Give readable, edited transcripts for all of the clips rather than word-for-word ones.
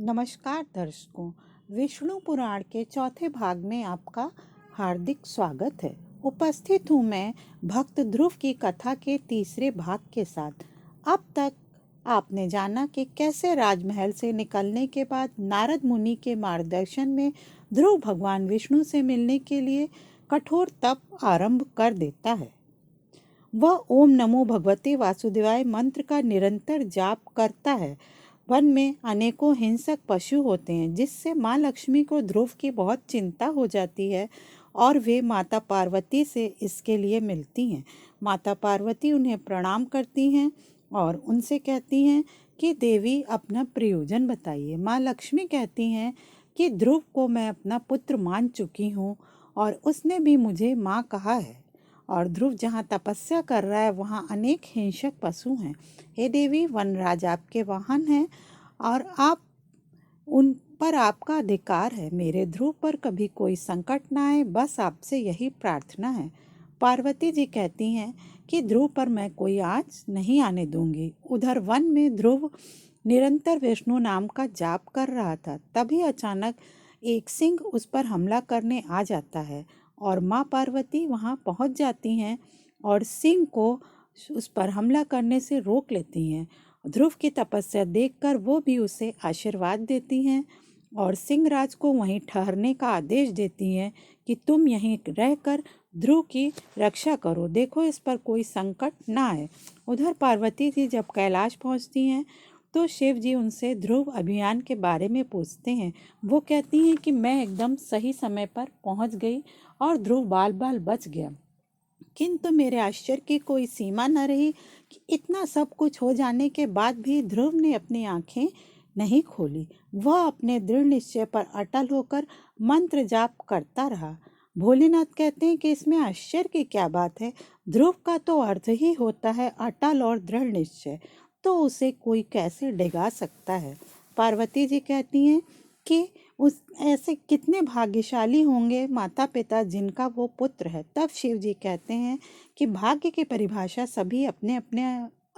नमस्कार दर्शकों, विष्णु पुराण के चौथे भाग में आपका हार्दिक स्वागत है। उपस्थित हूँ मैं भक्त ध्रुव की कथा के तीसरे भाग के साथ। अब तक आपने जाना कि कैसे राजमहल से निकलने के बाद नारद मुनि के मार्गदर्शन में ध्रुव भगवान विष्णु से मिलने के लिए कठोर तप आरंभ कर देता है। वह ओम नमो भगवते वासुदेवाय मंत्र का निरंतर जाप करता है। वन में अनेकों हिंसक पशु होते हैं, जिससे माँ लक्ष्मी को ध्रुव की बहुत चिंता हो जाती है और वे माता पार्वती से इसके लिए मिलती हैं। माता पार्वती उन्हें प्रणाम करती हैं और उनसे कहती हैं कि देवी अपना प्रयोजन बताइए। माँ लक्ष्मी कहती हैं कि ध्रुव को मैं अपना पुत्र मान चुकी हूँ और उसने भी मुझे माँ कहा है। और ध्रुव जहाँ तपस्या कर रहा है वहाँ अनेक हिंसक पशु हैं। हे देवी, वनराज आपके वाहन हैं और आप उन पर आपका अधिकार है। मेरे ध्रुव पर कभी कोई संकट ना आए, बस आपसे यही प्रार्थना है। पार्वती जी कहती हैं कि ध्रुव पर मैं कोई आँच नहीं आने दूंगी। उधर वन में ध्रुव निरंतर विष्णु नाम का जाप कर रहा था। तभी अचानक एक सिंह उस पर हमला करने आ जाता है और माँ पार्वती वहाँ पहुँच जाती हैं और सिंह को उस पर हमला करने से रोक लेती हैं। ध्रुव की तपस्या देखकर वो भी उसे आशीर्वाद देती हैं और सिंहराज को वहीं ठहरने का आदेश देती हैं कि तुम यहीं रहकर ध्रुव की रक्षा करो, देखो इस पर कोई संकट ना आए। उधर पार्वती जी जब कैलाश पहुंचती हैं तो शिव जी उनसे ध्रुव अभियान के बारे में पूछते हैं। वो कहती हैं कि मैं एकदम सही समय पर पहुंच गई और ध्रुव बाल बाल बच गया। किंतु मेरे आश्चर्य की कोई सीमा न रही कि इतना सब कुछ हो जाने के बाद भी ध्रुव ने अपनी आंखें नहीं खोली। वह अपने दृढ़ निश्चय पर अटल होकर मंत्र जाप करता रहा। भोलेनाथ कहते हैं कि इसमें आश्चर्य की क्या बात है। ध्रुव का तो अर्थ ही होता है अटल और दृढ़ निश्चय, तो उसे कोई कैसे डिगा सकता है। पार्वती जी कहती हैं कि उस ऐसे कितने भाग्यशाली होंगे माता पिता जिनका वो पुत्र है। तब शिव जी कहते हैं कि भाग्य की परिभाषा सभी अपने अपने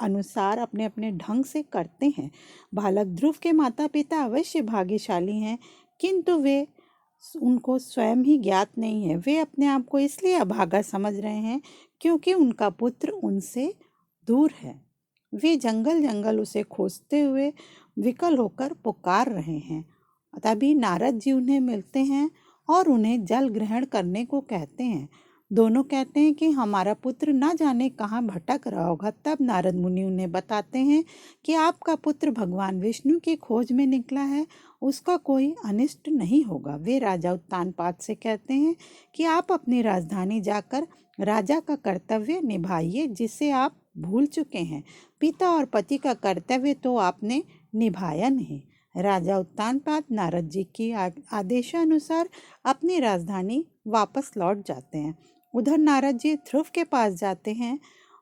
अनुसार अपने अपने ढंग से करते हैं। बालक ध्रुव के माता पिता अवश्य भाग्यशाली हैं, किंतु वे उनको स्वयं ही ज्ञात नहीं है। वे अपने आप को इसलिए अभागा समझ रहे हैं क्योंकि उनका पुत्र उनसे दूर है। वे जंगल जंगल उसे खोजते हुए विकल होकर पुकार रहे हैं। तभी नारद जी उन्हें मिलते हैं और उन्हें जल ग्रहण करने को कहते हैं। दोनों कहते हैं कि हमारा पुत्र ना जाने कहाँ भटक रहा होगा। तब नारद मुनि उन्हें बताते हैं कि आपका पुत्र भगवान विष्णु की खोज में निकला है, उसका कोई अनिष्ट नहीं होगा। वे राजा उत्तानपाद से कहते हैं कि आप अपनी राजधानी जाकर राजा का कर्तव्य निभाइए, जिसे आप भूल चुके हैं। पिता और पति का कर्तव्य तो आपने निभाया नहीं। राजा उत्तानपाद नारद जी की आदेशानुसार अपनी राजधानी वापस लौट जाते हैं। उधर नारद जी ध्रुव के पास जाते हैं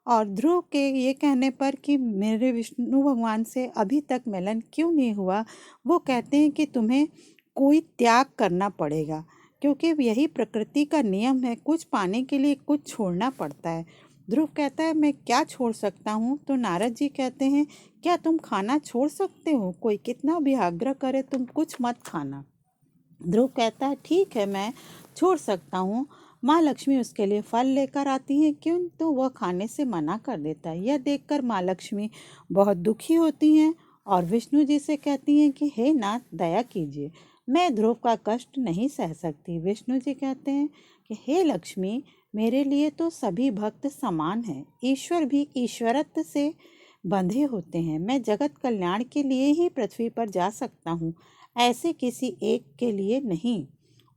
और ध्रुव के ये कहने पर कि मेरे विष्णु भगवान से अभी तक मिलन क्यों नहीं हुआ, वो कहते हैं कि तुम्हें कोई त्याग करना पड़ेगा, क्योंकि यही प्रकृति का नियम है, कुछ पाने के लिए कुछ छोड़ना पड़ता है। ध्रुव कहता है मैं क्या छोड़ सकता हूँ। तो नारद जी कहते हैं क्या तुम खाना छोड़ सकते हो, कोई कितना भी आग्रह करे तुम कुछ मत खाना। ध्रुव कहता है ठीक है, मैं छोड़ सकता हूँ। माँ लक्ष्मी उसके लिए फल लेकर आती हैं, किंतु वह खाने से मना कर देता है। यह देखकर माँ लक्ष्मी बहुत दुखी होती हैं और विष्णु जी से कहती हैं कि हे नाथ, दया कीजिए, मैं ध्रुव का कष्ट नहीं सह सकती। विष्णु जी कहते हैं कि हे लक्ष्मी, मेरे लिए तो सभी भक्त समान हैं। ईश्वर भी ईश्वरत्व से बंधे होते हैं। मैं जगत कल्याण के लिए ही पृथ्वी पर जा सकता हूँ, ऐसे किसी एक के लिए नहीं।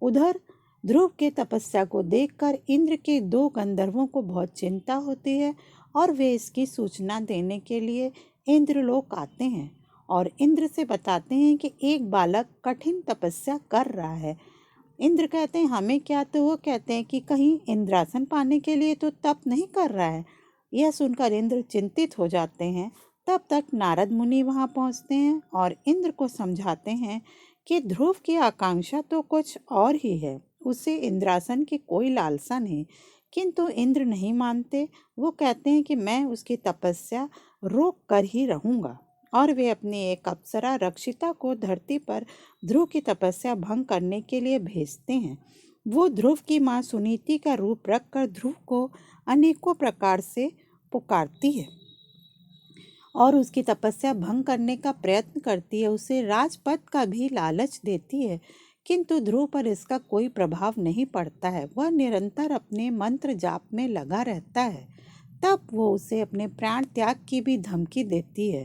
उधर ध्रुव के तपस्या को देखकर इंद्र के दो गंधर्वों को बहुत चिंता होती है और वे इसकी सूचना देने के लिए इंद्रलोक आते हैं और इंद्र से बताते हैं कि एक बालक कठिन तपस्या कर रहा है। इंद्र कहते हैं हमें क्या, तो वो कहते हैं कि कहीं इंद्रासन पाने के लिए तो तप नहीं कर रहा है। यह सुनकर इंद्र चिंतित हो जाते हैं। तब तक नारद मुनि वहां पहुंचते हैं और इंद्र को समझाते हैं कि ध्रुव की आकांक्षा तो कुछ और ही है, उसे इंद्रासन की कोई लालसा नहीं। किंतु इंद्र नहीं मानते। वो कहते हैं कि मैं उसकी तपस्या रोक कर ही रहूंगा। और वे अपनी एक अप्सरा रक्षिता को धरती पर ध्रुव की तपस्या भंग करने के लिए भेजते हैं। वो ध्रुव की माँ सुनीति का रूप रखकर ध्रुव को अनेकों प्रकार से पुकारती है और उसकी तपस्या भंग करने का प्रयत्न करती है। उसे राजपद का भी लालच देती है, किंतु ध्रुव पर इसका कोई प्रभाव नहीं पड़ता है। वह निरंतर अपने मंत्र जाप में लगा रहता है। तब वो उसे अपने प्राण त्याग की भी धमकी देती है।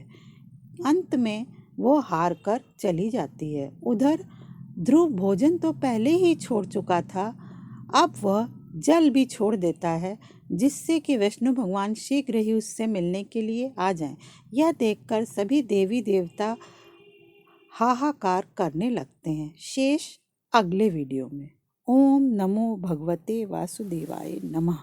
अंत में वो हार कर चली जाती है। उधर ध्रुव भोजन तो पहले ही छोड़ चुका था, अब वह जल भी छोड़ देता है, जिससे कि विष्णु भगवान शीघ्र ही उससे मिलने के लिए आ जाएं। यह देखकर सभी देवी देवता हाहाकार करने लगते हैं। शेष अगले वीडियो में। ओम नमो भगवते वासुदेवाय नमः।